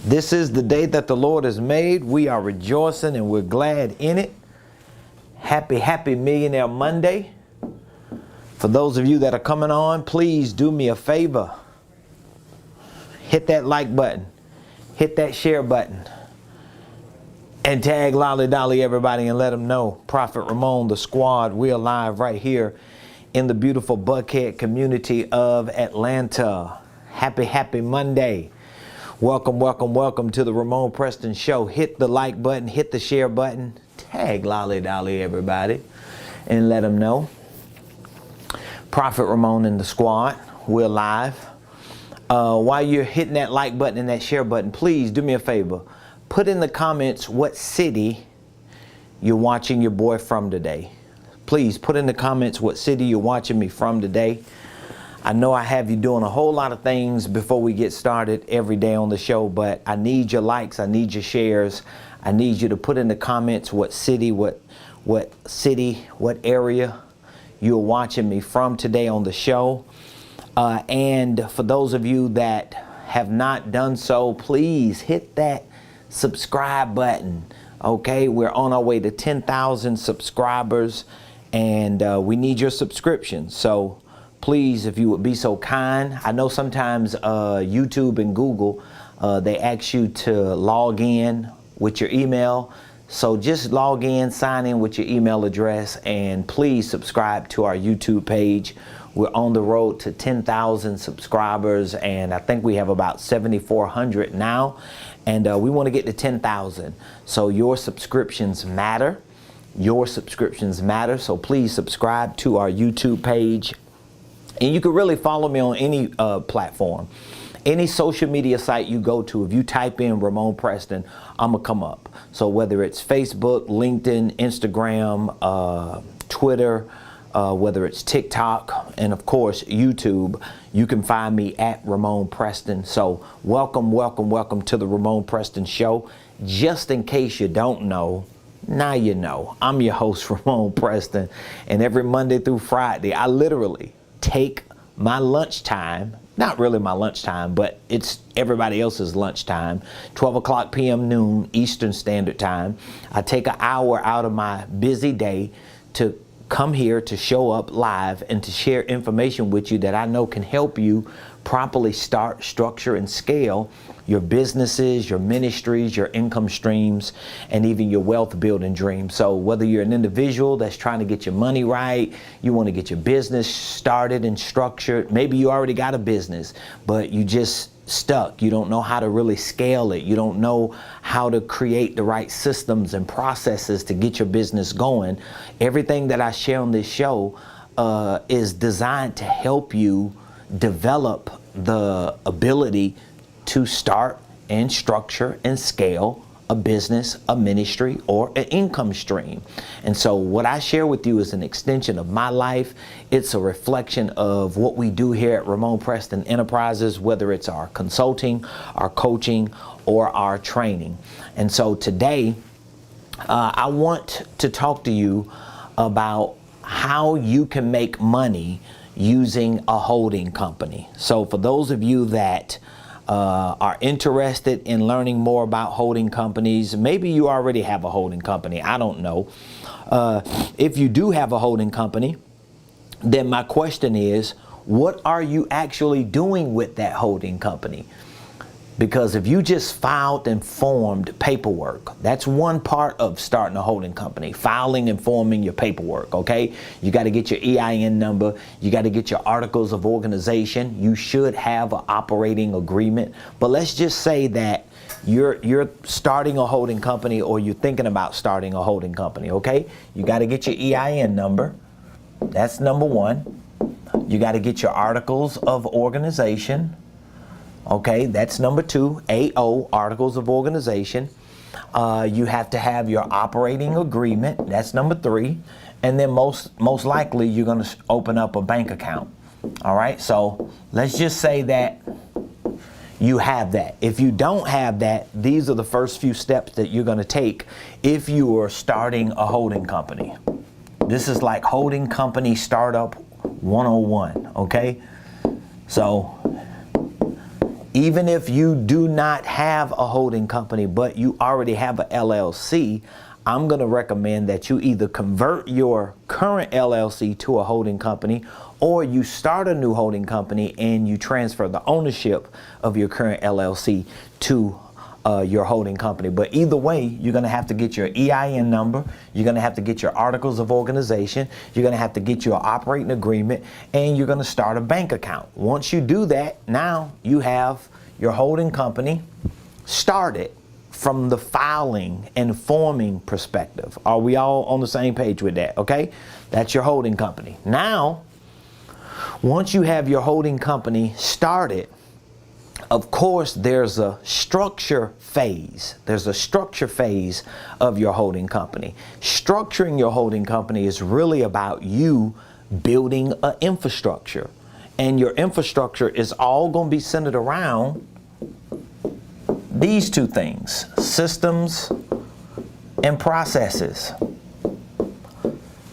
This is the day that the Lord has made. We are rejoicing and we're glad in it. Happy Millionaire Monday. For those of you that are coming on, please do me a favor. Hit that like button. Hit that share button. And tag Lolly Dolly everybody and let them know. Prophet Ramon, the squad, we're live right here in the beautiful Buckhead community of Atlanta. Happy Monday. Welcome to the Ramonepreston show. Hit the like button, hit the share button, tag Lolly Dolly everybody, and let them know. Prophet Ramon and the squad, we're live. While you're hitting that like button and that share button, please do me a favor. Put in the comments what city you're watching your boy from today. Please put in the comments what city you're watching me from today. I know I have you doing a whole lot of things before we get started every day on the show, but I need your likes, I need your shares. I need you to put in the comments what city, what area you're watching me from today on the show. And for those of you that have not done so, please hit that subscribe button. Okay, we're on our way to 10,000 subscribers, and we need your subscription. So please, if you would be so kind. I know sometimes YouTube and Google, they ask you to log in with your email. So just log in, sign in with your email address, and please subscribe to our YouTube page. We're on the road to 10,000 subscribers, and I think we have about 7,400 now. And we want to get to 10,000. So your subscriptions matter. Your subscriptions matter. So please subscribe to our YouTube page. And you can really follow me on any platform. Any social media site you go to, if you type in Ramonepreston, I'm going to come up. So whether it's Facebook, LinkedIn, Instagram, Twitter, whether it's TikTok, and of course YouTube, you can find me at Ramonepreston. So welcome to the Ramonepreston show. Just in case you don't know, now you know. I'm your host, Ramonepreston, and every Monday through Friday, I literally take my lunchtime, not really my lunchtime, but it's everybody else's lunchtime, 12 o'clock p.m. noon Eastern Standard Time. I take an hour out of my busy day to come here to show up live and to share information with you that I know can help you properly start, structure, and scale your businesses, your ministries, your income streams, and even your wealth building dreams. So whether you're an individual that's trying to get your money right, you want to get your business started and structured, maybe you already got a business, but you just stuck. You don't know how to really scale it. You don't know how to create the right systems and processes to get your business going. Everything that I share on this show is designed to help you develop the ability to start and structure and scale a business, a ministry, or an income stream. And so what I share with you is an extension of my life. It's a reflection of what we do here at Ramonepreston Enterprises, whether it's our consulting, our coaching, or our training. And so today, I want to talk to you about how you can make money using a holding company. So for those of you that are interested in learning more about holding companies, maybe you already have a holding company, I don't know. If you do have a holding company, then my question is, what are you actually doing with that holding company? Because if you just filed and formed paperwork, that's one part of starting a holding company, filing and forming your paperwork, okay? You got to get your EIN number. You got to get your articles of organization. You should have an operating agreement. But let's just say that you're starting a holding company, or you're thinking about starting a holding company, okay? You got to get your EIN number. That's number one. You got to get your articles of organization. Okay, that's number two, AO, Articles of Organization. You have to have your operating agreement. That's number three. And then most likely you're going to open up a bank account. All right, so let's just say that you have that. If you don't have that, these are the first few steps that you're going to take if you are starting a holding company. This is like holding company startup 101, okay? So Even if you do not have a holding company, but you already have a LLC, I'm going to recommend that you either convert your current LLC to a holding company, or you start a new holding company and you transfer the ownership of your current LLC to your holding company. But either way, you're going to have to get your EIN number, you're going to have to get your articles of organization, you're going to have to get your operating agreement, and you're going to start a bank account. Once you do that, now you have your holding company started from the filing and forming perspective. Are we all on the same page with that? Okay, that's your holding company. Now, once you have your holding company started, of course, there's a structure phase. There's a structure phase of your holding company. Structuring your holding company is really about you building an infrastructure. And your infrastructure is all going to be centered around these two things: systems and processes.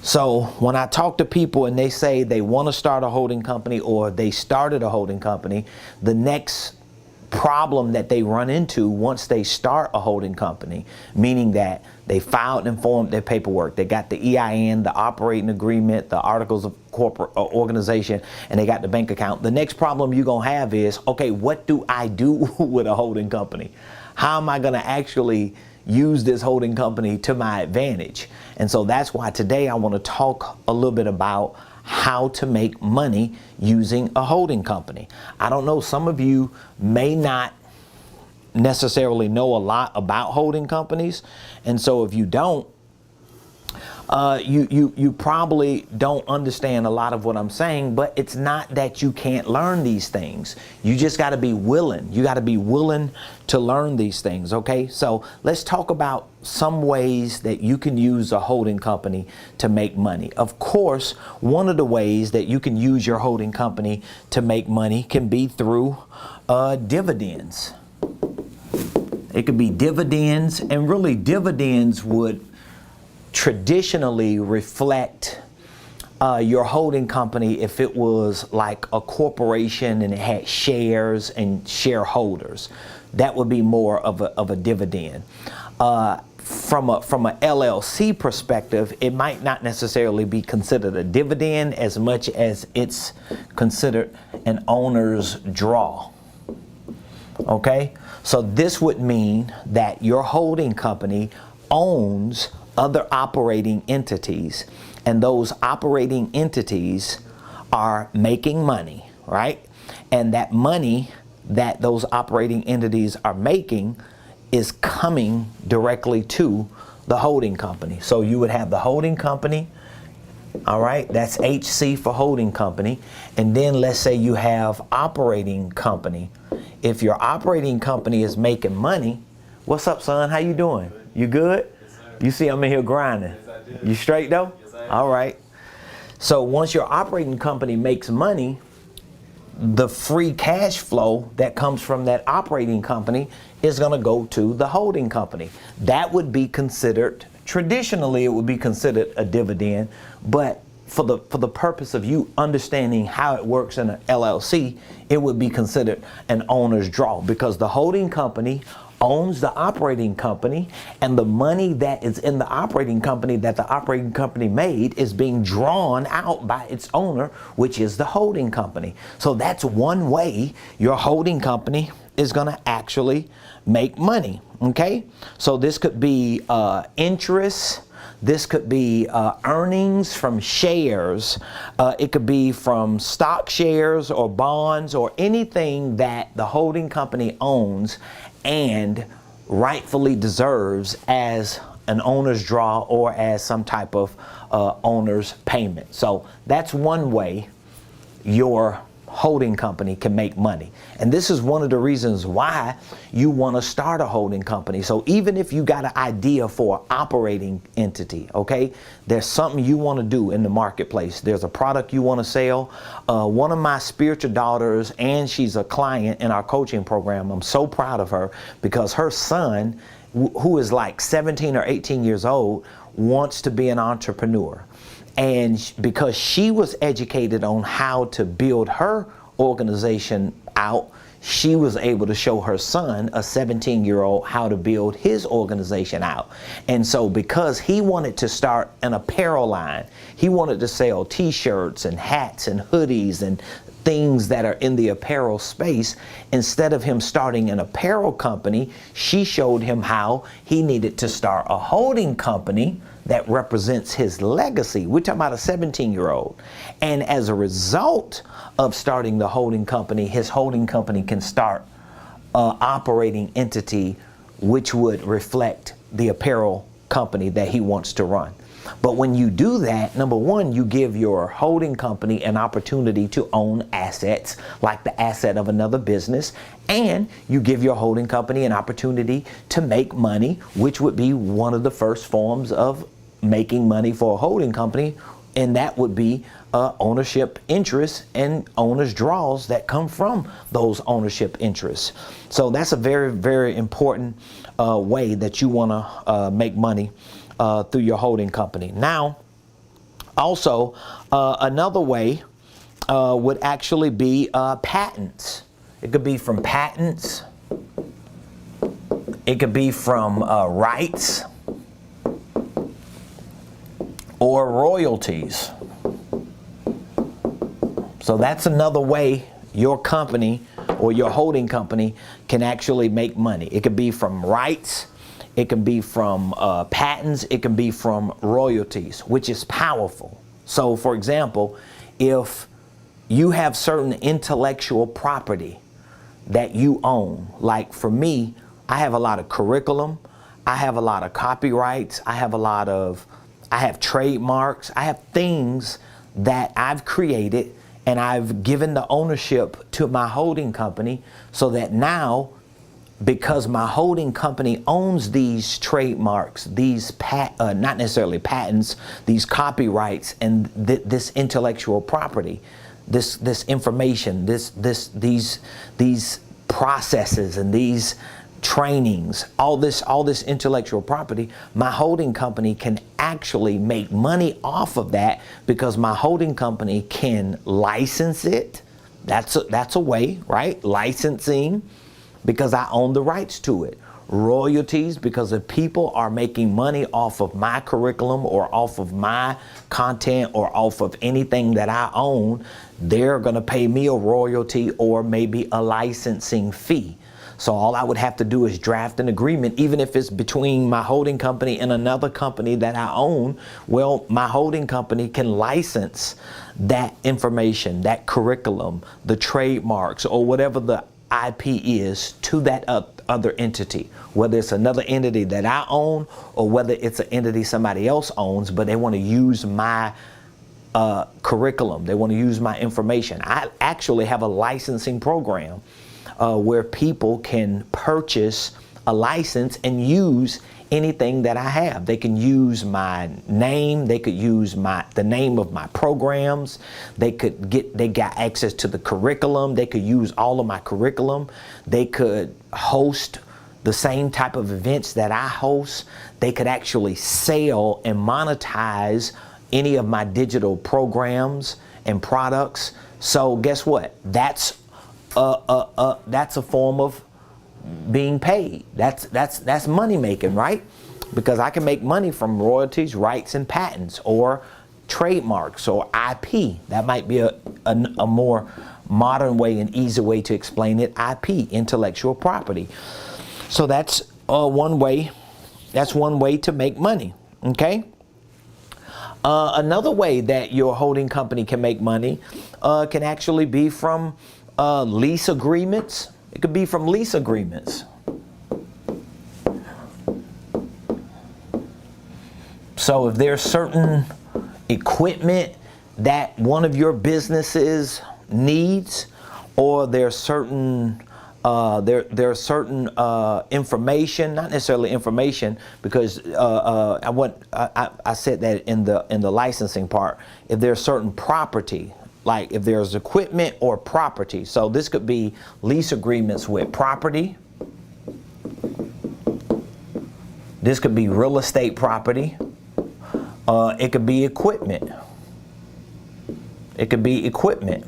So when I talk to people and they say they want to start a holding company or they started a holding company, the next problem that they run into once they start a holding company, meaning that they filed and formed their paperwork, they got the EIN, the operating agreement, the articles of corporate organization, and they got the bank account. The next problem you're going to have is, okay, what do I do with a holding company? How am I going to actually use this holding company to my advantage? And so that's why today I want to talk a little bit about how to make money using a holding company. I don't know, some of you may not necessarily know a lot about holding companies, and so if you don't, you probably don't understand a lot of what I'm saying. But it's not that you can't learn these things. You just got to be willing. You got to be willing to learn these things. Okay, so let's talk about some ways that you can use a holding company to make money. Of course, one of the ways that you can use your holding company to make money can be through dividends. It could be dividends, and really dividends would traditionally reflect your holding company if it was like a corporation and it had shares and shareholders. That would be more of a dividend. From a LLC perspective, it might not necessarily be considered a dividend as much as it's considered an owner's draw. Okay, so this would mean that your holding company owns other operating entities, and those operating entities are making money, right? And that money that those operating entities are making is coming directly to the holding company. So you would have the holding company, all right, that's HC for holding company, and then let's say you have operating company. If your operating company is making money, what's up, son? How you doing? You good? You see I'm in here grinding. Yes, you straight though? Yes, I am. All right. So once your operating company makes money, the free cash flow that comes from that operating company is going to go to the holding company. That would be considered, traditionally it would be considered a dividend, but for the purpose of you understanding how it works in an LLC, it would be considered an owner's draw, because the holding company owns the operating company, and the money that is in the operating company that the operating company made is being drawn out by its owner, which is the holding company. So that's one way your holding company is going to actually make money. Okay, so this could be interest. This could be earnings from shares. It could be from stock shares or bonds or anything that the holding company owns and rightfully deserves as an owner's draw or as some type of owner's payment. So that's one way your holding company can make money. And this is one of the reasons why you want to start a holding company. So even if you got an idea for an operating entity, okay, there's something you want to do in the marketplace. There's a product you want to sell. One of my spiritual daughters, and she's a client in our coaching program. I'm so proud of her because her son, who is like 17 or 18 years old, wants to be an entrepreneur. And because she was educated on how to build her organization out, she was able to show her son, a 17-year-old, how to build his organization out. And so because he wanted to start an apparel line, he wanted to sell t-shirts and hats and hoodies and things that are in the apparel space, instead of him starting an apparel company, she showed him how he needed to start a holding company that represents his legacy. We're talking about a 17-year-old. And as a result of starting the holding company, his holding company can start an operating entity which would reflect the apparel company that he wants to run. But when you do that, number one, you give your holding company an opportunity to own assets, like the asset of another business, and you give your holding company an opportunity to make money, which would be one of the first forms of making money for a holding company, and that would be ownership interests and owners' draws that come from those ownership interests. So that's a very, very important way that you want to make money through your holding company. Now, also, another way would actually be patents. It could be from patents. It could be from rights or royalties. So that's another way your company or your holding company can actually make money. It could be from rights. It can be from patents. It can be from royalties, which is powerful. So, for example, if you have certain intellectual property that you own, like for me, I have a lot of curriculum, I have a lot of copyrights, I have trademarks, I have things that I've created and I've given the ownership to my holding company, so that now, because my holding company owns these trademarks, these not necessarily patents, these copyrights, and this intellectual property, this information, these processes and these trainings, all this intellectual property, my holding company can actually make money off of that, because my holding company can license it. That's a way, right? Licensing, because I own the rights to it. Royalties, because if people are making money off of my curriculum or off of my content or off of anything that I own, they're going to pay me a royalty or maybe a licensing fee. So all I would have to do is draft an agreement, even if it's between my holding company and another company that I own. Well, my holding company can license that information, that curriculum, the trademarks, or whatever the IP is to that other entity, whether it's another entity that I own or whether it's an entity somebody else owns, but they want to use my curriculum, they want to use my information. I actually have a licensing program where people can purchase a license and use anything that I have. They can use my name, they could use the name of my programs, they got access to the curriculum, they could use all of my curriculum, they could host the same type of events that I host, they could actually sell and monetize any of my digital programs and products. So guess what? That's a form of being paid. That's money making, right? Because I can make money from royalties, rights, and patents, or trademarks, or IP. That might be a more modern way and easy way to explain it. IP, intellectual property. So that's one way. That's one way to make money. Okay. Another way that your holding company can make money can actually be from lease agreements. It could be from lease agreements. So if there's certain equipment that one of your businesses needs, or there's certain information, not necessarily information, because I said that in the licensing part. If there's certain property, like if there's equipment or property. So this could be lease agreements with property. This could be real estate property. It could be equipment. It could be equipment.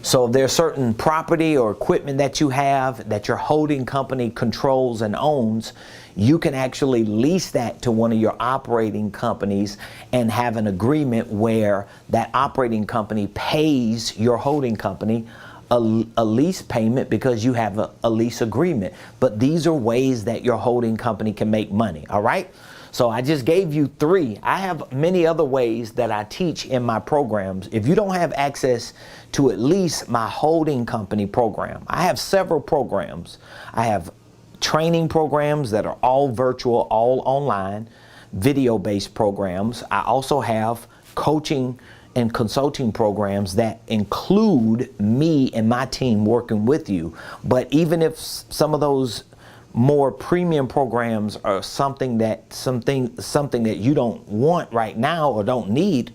So if there's certain property or equipment that you have that your holding company controls and owns, you can actually lease that to one of your operating companies and have an agreement where that operating company pays your holding company a lease payment because you have a lease agreement. But these are ways that your holding company can make money, all right? So I just gave you 3. I have many other ways that I teach in my programs. If you don't have access to at least my holding company program, I have several programs. I have training programs that are all virtual, all online, video-based programs. I also have coaching and consulting programs that include me and my team working with you. But even if some of those more premium programs are something that you don't want right now or don't need,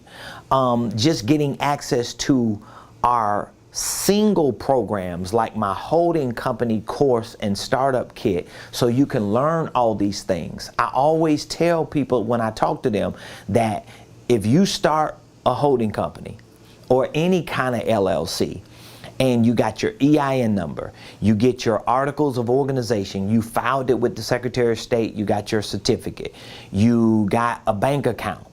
just getting access to our single programs like my holding company course and startup kit, so you can learn all these things. I always tell people when I talk to them that if you start a holding company or any kind of LLC, and you got your EIN number, you get your articles of organization, you filed it with the Secretary of State, you got your certificate, you got a bank account,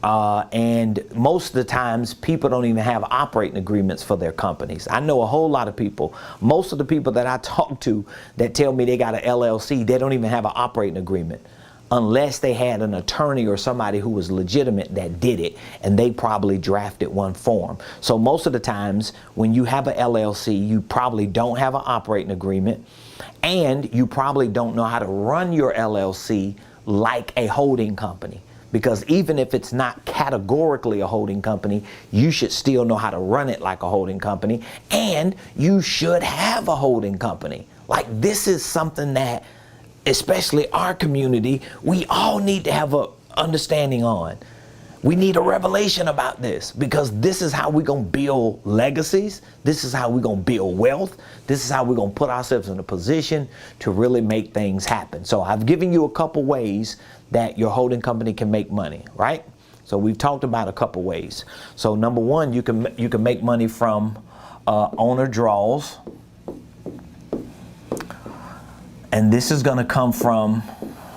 and most of the times people don't even have operating agreements for their companies. I know a whole lot of people, most of the people that I talk to that tell me they got an LLC, they don't even have an operating agreement, unless they had an attorney or somebody who was legitimate that did it, and they probably drafted one form. So most of the times when you have a LLC, you probably don't have an operating agreement, and you probably don't know how to run your LLC like a holding company. Because even if it's not categorically a holding company, you should still know how to run it like a holding company, and you should have a holding company. Like, this is something that, especially our community, we all need to have a understanding on. We need a revelation about this, because this is how we're going to build legacies. This is how we're going to build wealth. This is how we're going to put ourselves in a position to really make things happen. So I've given you a couple ways that your holding company can make money, right? So we've talked about a couple ways. So number one, you can make money from owner draws. And this is going to come from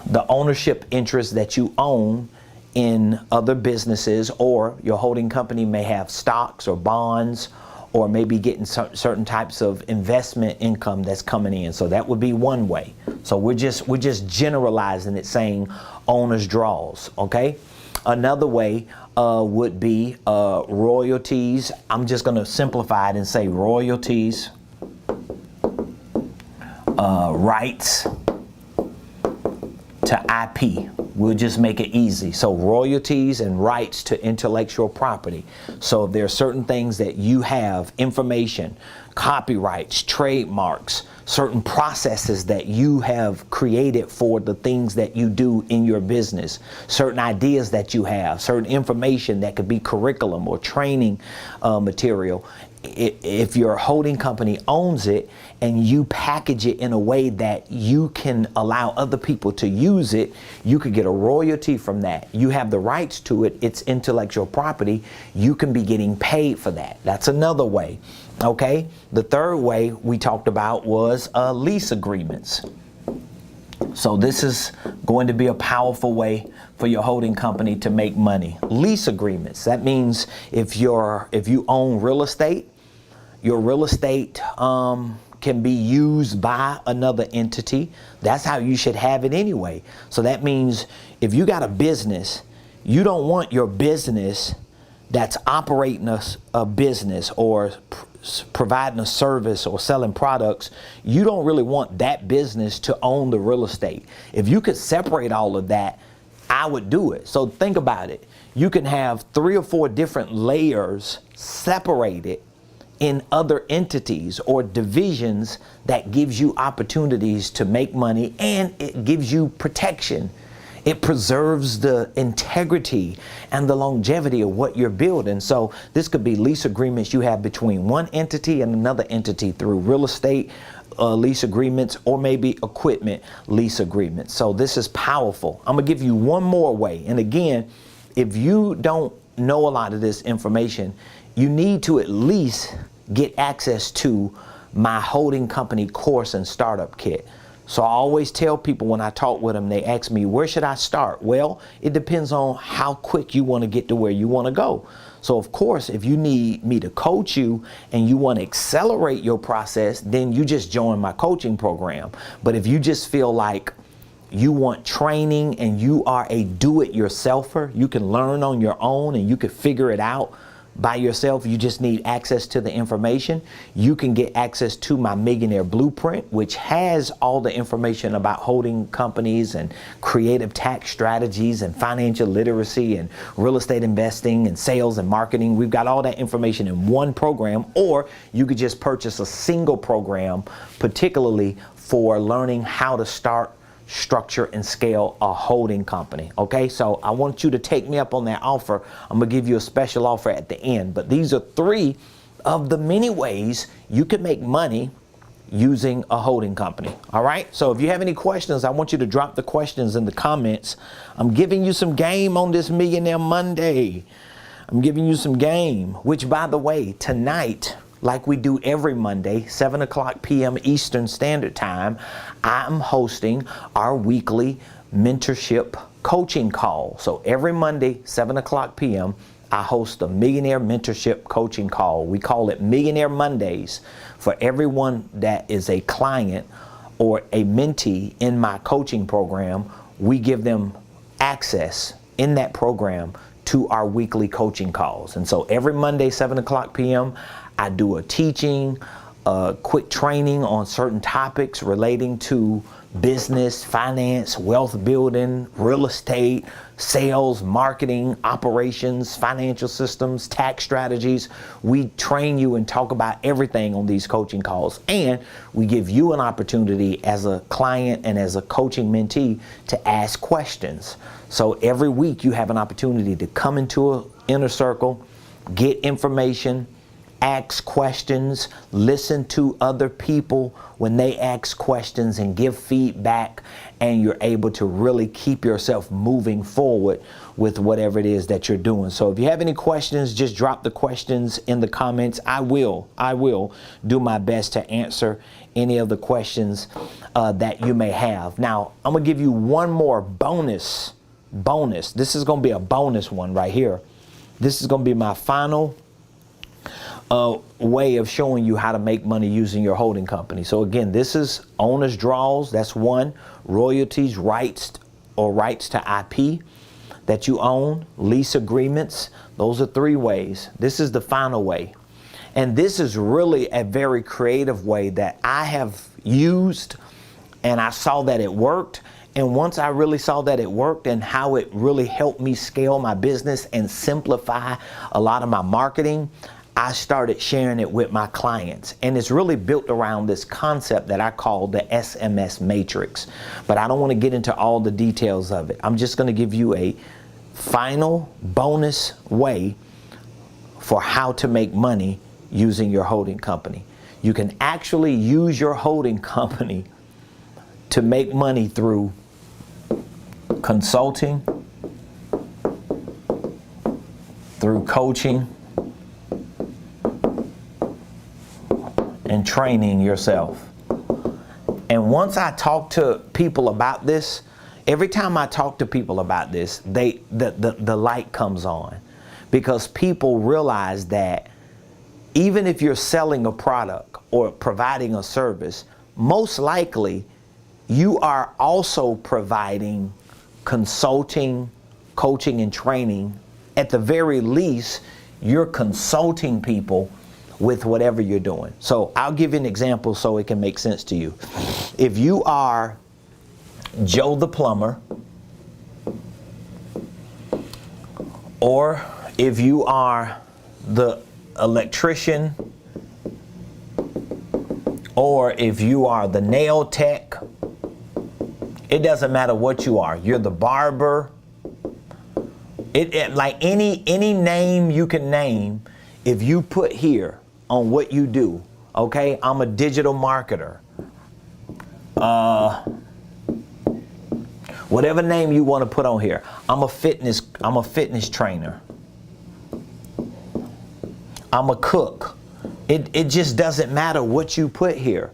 the ownership interest that you own in other businesses, or your holding company may have stocks or bonds, or maybe getting certain types of investment income that's coming in. So that would be one way. So we're just generalizing it, saying owner's draws, okay? Another way would be royalties. I'm just going to simplify it and say royalties, rights to IP. We'll just make it easy. So royalties and rights to intellectual property. So there are certain things that you have, information, copyrights, trademarks, certain processes that you have created for the things that you do in your business, certain ideas that you have, certain information that could be curriculum or training material. If your holding company owns it and you package it in a way that you can allow other people to use it, you could get a royalty from that. You have the rights to it. It's intellectual property. You can be getting paid for that. That's another way. Okay. The third way we talked about was lease agreements. So this is going to be a powerful way for your holding company to make money. Lease agreements. That means if you own real estate, your real estate can be used by another entity. That's how you should have it anyway. So that means if you got a business, you don't want your business that's operating a business or providing a service or selling products, you don't really want that business to own the real estate. If you could separate all of that, I would do it. So think about it. You can have 3 or 4 different layers separated in other entities or divisions that gives you opportunities to make money, and it gives you protection. It preserves the integrity and the longevity of what you're building. So this could be lease agreements you have between one entity and another entity through real estate lease agreements, or maybe equipment lease agreements. So this is powerful. I'm gonna give you one more way. And again, if you don't know a lot of this information, you need to at least get access to my holding company course and startup kit. So I always tell people when I talk with them, they ask me, where should I start? Well, it depends on how quick you want to get to where you want to go. So of course, if you need me to coach you and you want to accelerate your process, then you just join my coaching program. But if you just feel like you want training and you are a do-it-yourselfer, you can learn on your own and you can figure it out by yourself, you just need access to the information, you can get access to my Millionaire Blueprint, which has all the information about holding companies and creative tax strategies and financial literacy and real estate investing and sales and marketing. We've got all that information in one program, or you could just purchase a single program, particularly for learning how to start, structure, and scale a holding company. Okay, so I want you to take me up on that offer. I'm gonna give you a special offer at the end, but these are 3 of the many ways you can make money using a holding company. All right, so if you have any questions, I want you to drop the questions in the comments. I'm giving you some game on this Millionaire Monday. I'm giving you some game, which, by the way, tonight, like we do every Monday, 7 o'clock p.m. Eastern Standard Time, I'm hosting our weekly mentorship coaching call. So every Monday, 7 o'clock p.m., I host a Millionaire Mentorship coaching call. We call it Millionaire Mondays. For everyone that is a client or a mentee in my coaching program, we give them access in that program to our weekly coaching calls. And so every Monday, 7 o'clock p.m., I do a teaching, a quick training on certain topics relating to business, finance, wealth building, real estate, sales, marketing, operations, financial systems, tax strategies. We train you and talk about everything on these coaching calls. And we give you an opportunity as a client and as a coaching mentee to ask questions. So every week you have an opportunity to come into an inner circle, get information, ask questions, listen to other people when they ask questions and give feedback, and you're able to really keep yourself moving forward with whatever it is that you're doing. So if you have any questions, just drop the questions in the comments. I will do my best to answer any of the questions that you may have. Now, I'm gonna give you one more bonus. This is gonna be a bonus one right here. This is gonna be my final way of showing you how to make money using your holding company. So again, this is owner's draws, that's one. Royalties, rights to IP that you own, lease agreements, those are 3 ways. This is the final way. And this is really a very creative way that I have used, and I saw that it worked. And once I really saw that it worked and how it really helped me scale my business and simplify a lot of my marketing, I started sharing it with my clients. And it's really built around this concept that I call the SMS matrix. But I don't want to get into all the details of it. I'm just going to give you a final bonus way for how to make money using your holding company. You can actually use your holding company to make money through consulting, through coaching, and training yourself. And once I talk to people about this, every time I talk to people about this, the light comes on, because people realize that even if you're selling a product or providing a service, most likely you are also providing consulting, coaching, and training. At the very least, you're consulting people with whatever you're doing. So I'll give you an example so it can make sense to you. If you are Joe the plumber, or if you are the electrician, or if you are the nail tech, it doesn't matter what you are. You're the barber. It like any name you can name, if you put here on what you do, okay? I'm a digital marketer. Whatever name you want to put on here. I'm a fitness trainer. I'm a cook. It just doesn't matter what you put here.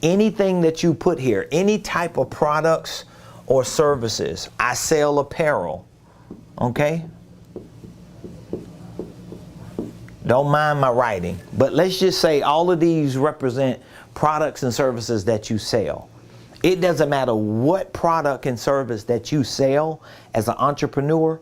Anything that you put here, any type of products or services. I sell apparel, okay? Don't mind my writing, but let's just say all of these represent products and services that you sell. It doesn't matter what product and service that you sell as an entrepreneur.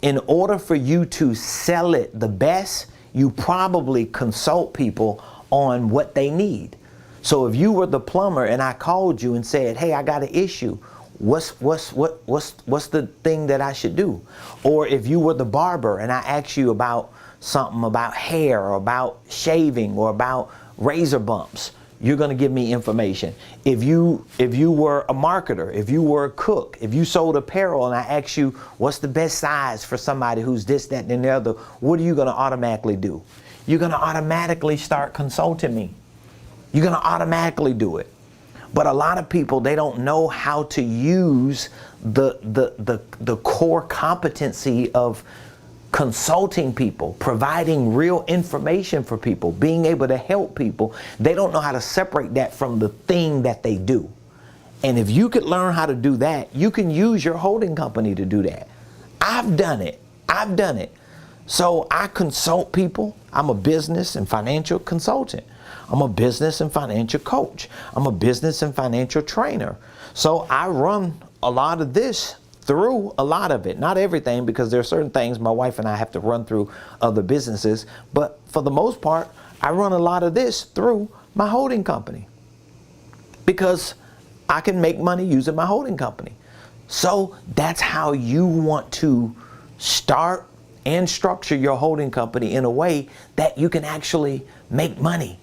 In order for you to sell it the best, you probably consult people on what they need. So if you were the plumber and I called you and said, hey, I got an issue, what's the thing that I should do? Or if you were the barber and I asked you about something about hair or about shaving or about razor bumps, you're going to give me information. If you were a marketer, if you were a cook, if you sold apparel and I asked you what's the best size for somebody who's this, that, and the other, what are you going to automatically do? You're going to automatically start consulting me. You're going to automatically do it. But a lot of people, they don't know how to use the core competency of consulting people, providing real information for people, being able to help people. They don't know how to separate that from the thing that they do. And if you could learn how to do that, you can use your holding company to do that. I've done it. I've done it. So I consult people. I'm a business and financial consultant. I'm a business and financial coach. I'm a business and financial trainer. So I run a lot of this through a lot of it, not everything, because there are certain things my wife and I have to run through other businesses. But for the most part, I run a lot of this through my holding company because I can make money using my holding company. So that's how you want to start and structure your holding company in a way that you can actually make money.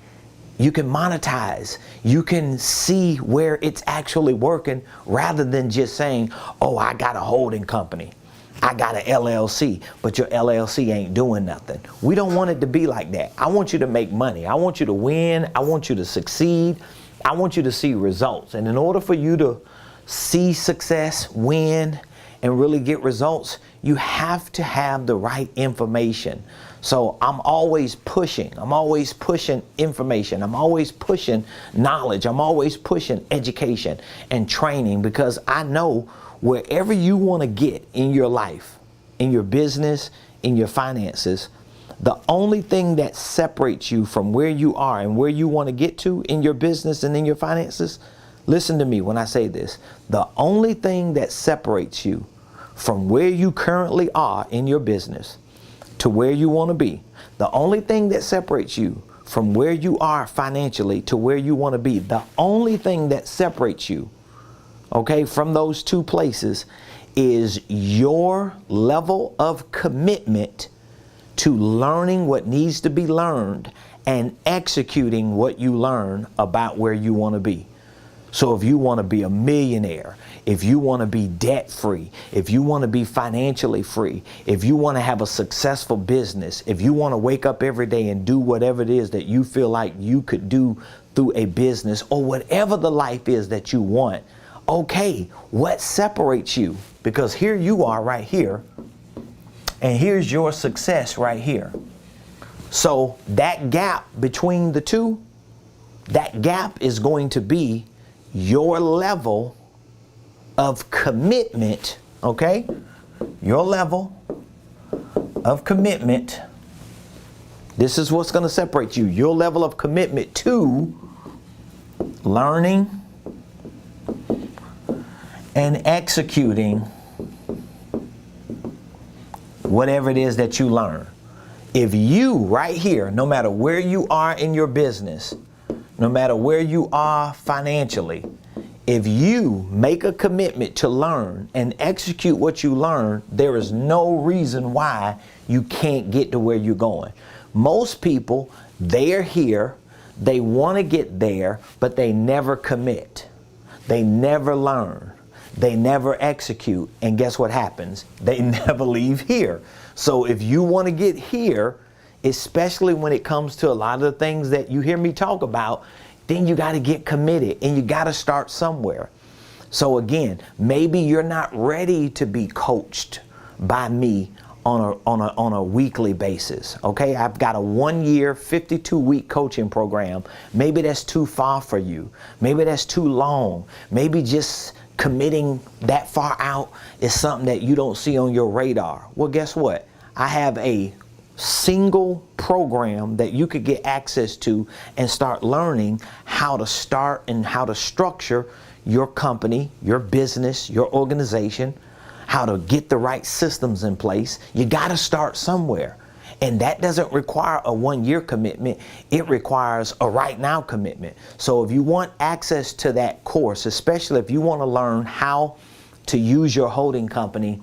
You can monetize. You can see where it's actually working rather than just saying, oh, I got a holding company. I got an LLC, but your LLC ain't doing nothing. We don't want it to be like that. I want you to make money. I want you to win. I want you to succeed. I want you to see results. And in order for you to see success, win, and really get results, you have to have the right information. So I'm always pushing information. I'm always pushing knowledge. I'm always pushing education and training because I know wherever you want to get in your life, in your business, in your finances, the only thing that separates you from where you are and where you want to get to in your business and in your finances, listen to me when I say this, the only thing that separates you from where you currently are in your business to where you want to be, the only thing that separates you from where you are financially to where you want to be, the only thing that separates you, okay, from those two places is your level of commitment to learning what needs to be learned and executing what you learn about where you want to be. So if you want to be a millionaire, if you want to be debt free, if you want to be financially free, if you want to have a successful business, if you want to wake up every day and do whatever it is that you feel like you could do through a business or whatever the life is that you want, okay, what separates you? Because here you are right here, and here's your success right here. So that gap between the two, that gap is going to be your level of commitment, okay? Your level of commitment. This is what's going to separate you. Your level of commitment to learning and executing whatever it is that you learn. If you right here, no matter where you are in your business, no matter where you are financially, if you make a commitment to learn and execute what you learn, there is no reason why you can't get to where you're going. Most people, they're here, they want to get there, but they never commit. They never learn. They never execute. And guess what happens? They never leave here. So if you want to get here, especially when it comes to a lot of the things that you hear me talk about, then you got to get committed and you got to start somewhere. So again, maybe you're not ready to be coached by me on a weekly basis. Okay, I've got a 1 year, 52-week coaching program. Maybe that's too far for you. Maybe that's too long. Maybe just committing that far out is something that you don't see on your radar. Well, guess what? I have a single program that you could get access to and start learning how to start and how to structure your company, your business, your organization, how to get the right systems in place. You got to start somewhere. And that doesn't require a 1 year commitment. It requires a right now commitment. So if you want access to that course, especially if you want to learn how to use your holding company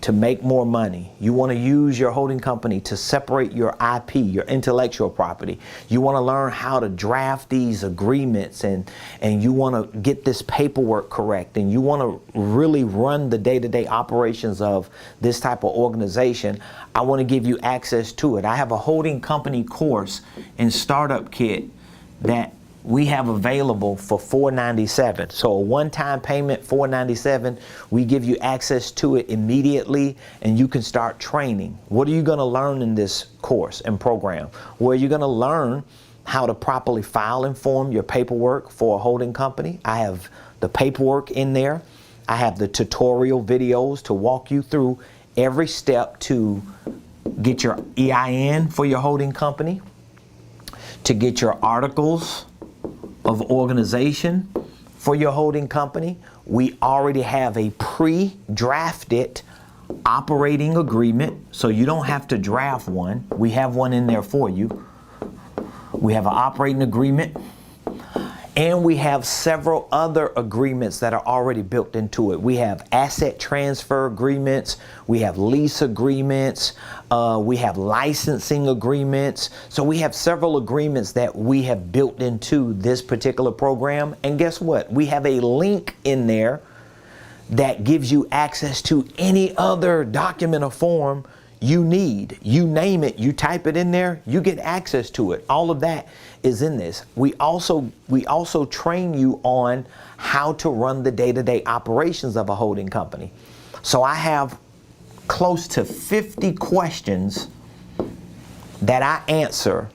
to make more money, you want to use your holding company to separate your IP, your intellectual property, you want to learn how to draft these agreements, and you want to get this paperwork correct, and you want to really run the day-to-day operations of this type of organization, I want to give you access to it. I have a holding company course and startup kit that we have available for $497. So a one-time payment, $497. We give you access to it immediately, and you can start training. What are you going to learn in this course and program? Well, you're going to learn how to properly file and form your paperwork for a holding company. I have the paperwork in there. I have the tutorial videos to walk you through every step to get your EIN for your holding company, to get your articles of organization for your holding company. We already have a pre-drafted operating agreement, so you don't have to draft one. We have one in there for you. We have an operating agreement, and we have several other agreements that are already built into it. We have asset transfer agreements, we have lease agreements, we have licensing agreements. So we have several agreements that we have built into this particular program. And guess what? We have a link in there that gives you access to any other document or form you need. You name it, you type it in there, you get access to it. All of that is in this. We also train you on how to run the day-to-day operations of a holding company. So I have close to 50 questions that I answer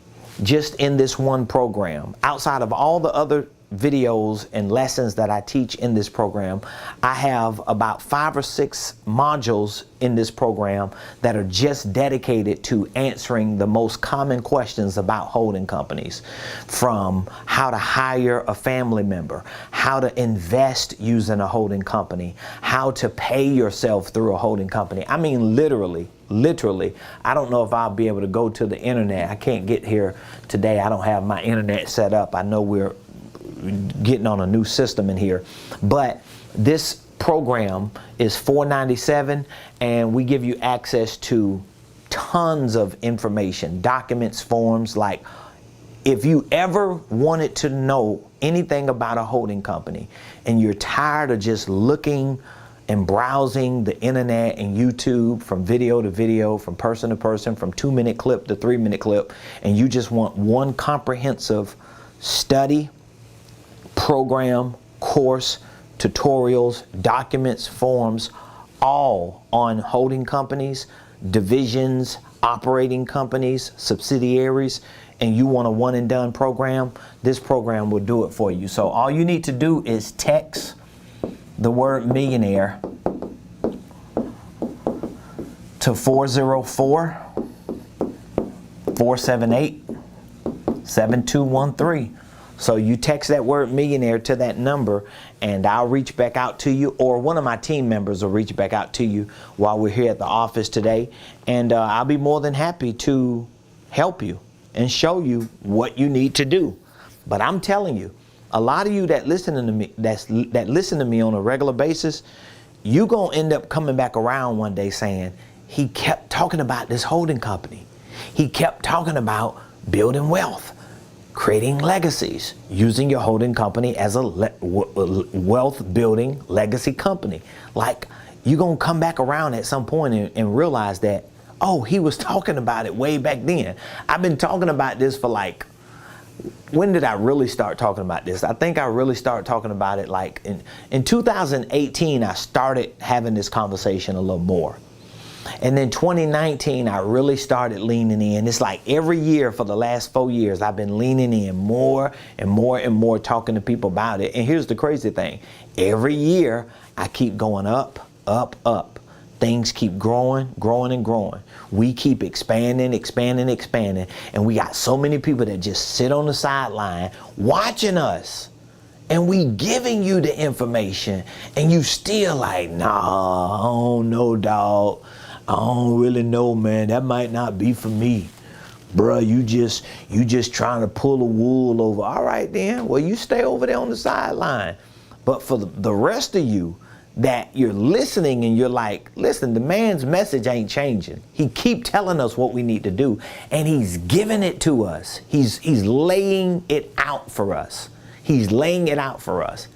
just in this one program. Outside of all the other videos and lessons that I teach in this program, I have about 5 or 6 modules in this program that are just dedicated to answering the most common questions about holding companies, from how to hire a family member, how to invest using a holding company, how to pay yourself through a holding company. I mean, literally, I don't know if I'll be able to go to the internet. I can't get here today. I don't have my internet set up. I know we're getting on a new system in here, but this program is $497, and we give you access to tons of information, documents, forms. Like, if you ever wanted to know anything about a holding company and you're tired of just looking and browsing the internet and YouTube from video to video, from person to person, from 2-minute clip to 3-minute clip, and you just want one comprehensive study, program, course, tutorials, documents, forms, all on holding companies, divisions, operating companies, subsidiaries, and you want a one and done program, this program will do it for you. So all you need to do is text the word millionaire to 404-478-7213. So you text that word millionaire to that number, and I'll reach back out to you, or one of my team members will reach back out to you while we're here at the office today. And I'll be more than happy to help you and show you what you need to do. But I'm telling you, a lot of you that listen to me, that listen to me on a regular basis, you're going to end up coming back around one day saying, he kept talking about this holding company. He kept talking about building wealth, creating legacies, using your holding company as a wealth building legacy company. Like, you're going to come back around at some point and realize that, oh, he was talking about it way back then. I've been talking about this for like, when did I really start talking about this? I think I really started talking about it like in 2018, I started having this conversation a little more. And then 2019, I really started leaning in. It's like every year for the last 4 years, I've been leaning in more and more and more, talking to people about it. And here's the crazy thing. Every year, I keep going up, up, up. Things keep growing, growing, and growing. We keep expanding, expanding, expanding. And we got so many people that just sit on the sideline watching us. And we giving you the information. And you still like, nah, I don't know, dog. I don't really know, man. That might not be for me. Bruh, you just trying to pull the wool over. All right, then. Well, you stay over there on the sideline. But for the rest of you that you're listening and you're like, listen, the man's message ain't changing. He keep telling us what we need to do. And he's giving it to us. He's laying it out for us. He's laying it out for us.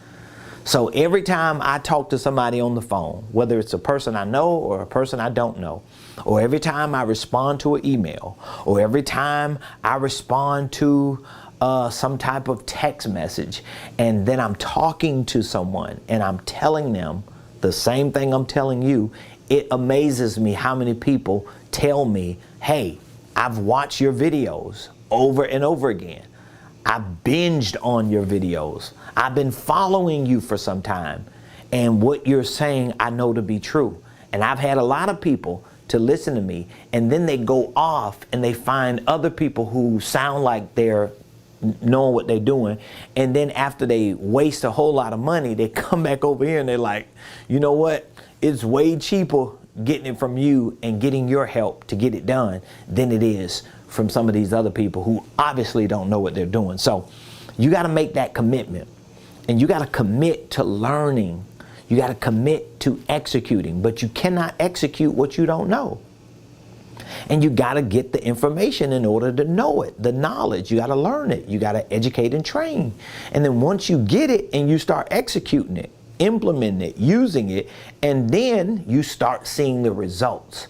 So every time I talk to somebody on the phone, whether it's a person I know or a person I don't know, or every time I respond to an email, or every time I respond to some type of text message, and then I'm talking to someone and I'm telling them the same thing I'm telling you, it amazes me how many people tell me, hey, I've watched your videos over and over again. I binged on your videos. I've been following you for some time. And what you're saying, I know to be true. And I've had a lot of people to listen to me. And then they go off and they find other people who sound like they're knowing what they're doing. And then after they waste a whole lot of money, they come back over here and they're like, you know what? It's way cheaper getting it from you and getting your help to get it done than it is from some of these other people who obviously don't know what they're doing. So you got to make that commitment, and you got to commit to learning. You got to commit to executing, but you cannot execute what you don't know. And you got to get the information in order to know it, the knowledge. You got to learn it. You got to educate and train. And then once you get it and you start executing it, implementing it, using it, and then you start seeing the results.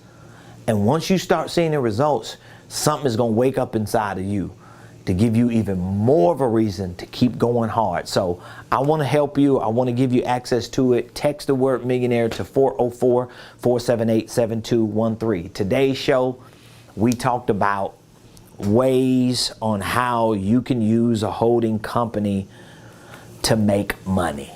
And once you start seeing the results, something is going to wake up inside of you to give you even more of a reason to keep going hard. So I want to help you. I want to give you access to it. Text the word millionaire to 404-478-7213. Today's show, we talked about ways on how you can use a holding company to make money.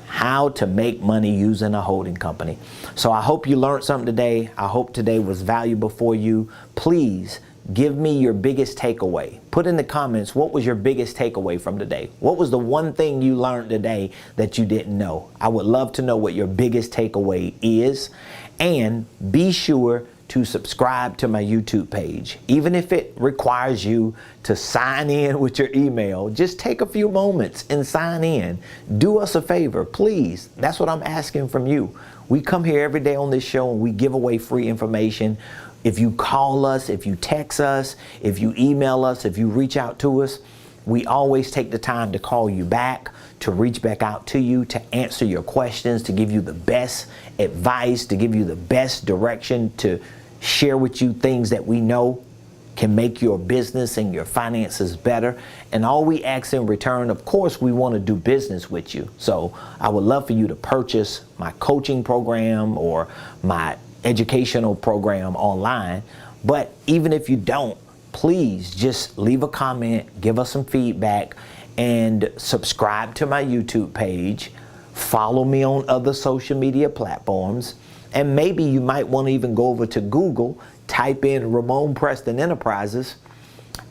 How to make money using a holding company. So I hope you learned something today. I hope today was valuable for you. Please give me your biggest takeaway. Put in the comments, what was your biggest takeaway from today? What was the one thing you learned today that you didn't know? I would love to know what your biggest takeaway is. And be sure to subscribe to my YouTube page. Even if it requires you to sign in with your email, just take a few moments and sign in. Do us a favor, please. That's what I'm asking from you. We come here every day on this show and we give away free information. If you call us, if you text us, if you email us, if you reach out to us, we always take the time to call you back, to reach back out to you, to answer your questions, to give you the best advice, to give you the best direction, to share with you things that we know can make your business and your finances better. And all we ask in return, of course, we want to do business with you. So I would love for you to purchase my coaching program or my educational program online. But even if you don't, please just leave a comment, give us some feedback, and subscribe to my YouTube page. Follow me on other social media platforms. And maybe you might want to even go over to Google, type in Ramonepreston Enterprises,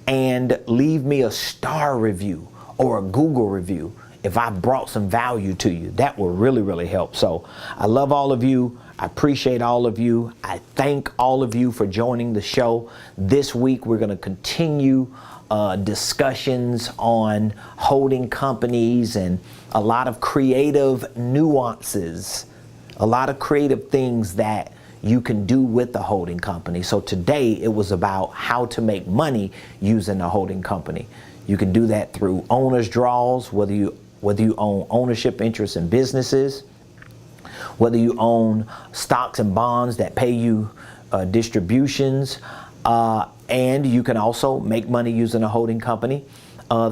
and leave me a star review or a Google review if I brought some value to you. That will really, really help. So I love all of you. I appreciate all of you. I thank all of you for joining the show. This week, we're going to continue discussions on holding companies and a lot of creative nuances, a lot of creative things that you can do with the holding company. So today it was about how to make money using a holding company. You can do that through owner's draws, whether you own ownership interests in businesses, whether you own stocks and bonds that pay you distributions, and you can also make money using a holding company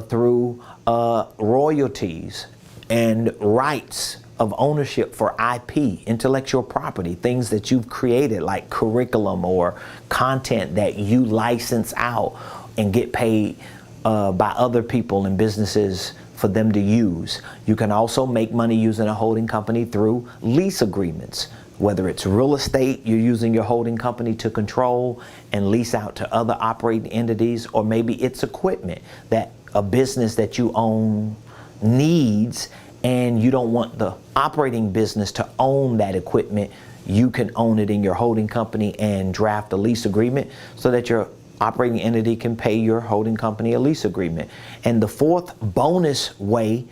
through royalties and rights of ownership for IP, intellectual property, things that you've created like curriculum or content that you license out and get paid by other people and businesses for them to use. You can also make money using a holding company through lease agreements. Whether it's real estate, you're using your holding company to control and lease out to other operating entities, or maybe it's equipment that a business that you own needs and you don't want the operating business to own that equipment. You can own it in your holding company and draft a lease agreement so that your operating entity can pay your holding company a lease agreement. And the fourth bonus way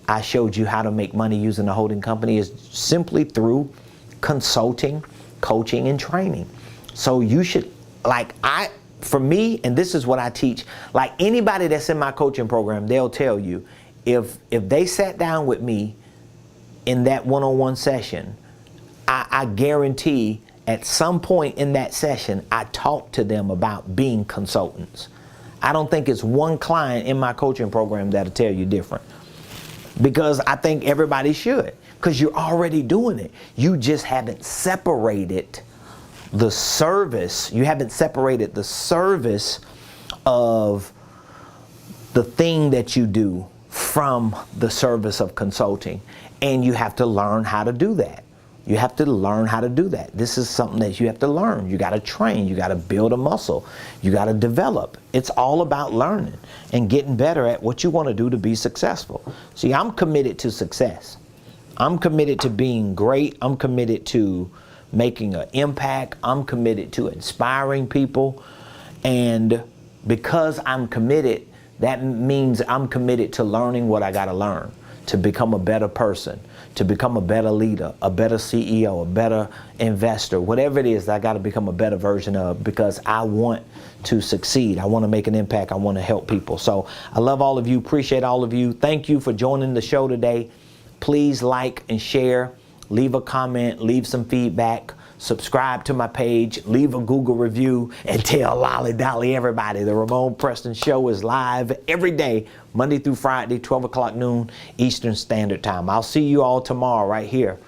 I showed you how to make money using a holding company is simply through consulting, coaching, and training. So you should, for me, and this is what I teach, like anybody that's in my coaching program, they'll tell you, if they sat down with me in that one-on-one session, I guarantee at some point in that session, I talk to them about being consultants. I don't think it's one client in my coaching program that'll tell you different, because I think everybody should, because you're already doing it. You just haven't separated the service. You haven't separated the service of the thing that you do from the service of consulting. And you have to learn how to do that. You have to learn how to do that. This is something that you have to learn. You got to train. You got to build a muscle. You got to develop. It's all about learning and getting better at what you want to do to be successful. See, I'm committed to success. I'm committed to being great. I'm committed to making an impact. I'm committed to inspiring people. And because I'm committed, that means I'm committed to learning what I got to learn to become a better person, to become a better leader, a better CEO, a better investor, whatever it is that I got to become a better version of, because I want to succeed. I want to make an impact. I want to help people. So I love all of you, appreciate all of you. Thank you for joining the show today. Please like and share, leave a comment, leave some feedback, subscribe to my page, leave a Google review, and tell Lolly Dolly everybody the Ramonepreston Show is live every day, Monday through Friday, 12 o'clock noon Eastern Standard Time. I'll see you all tomorrow right here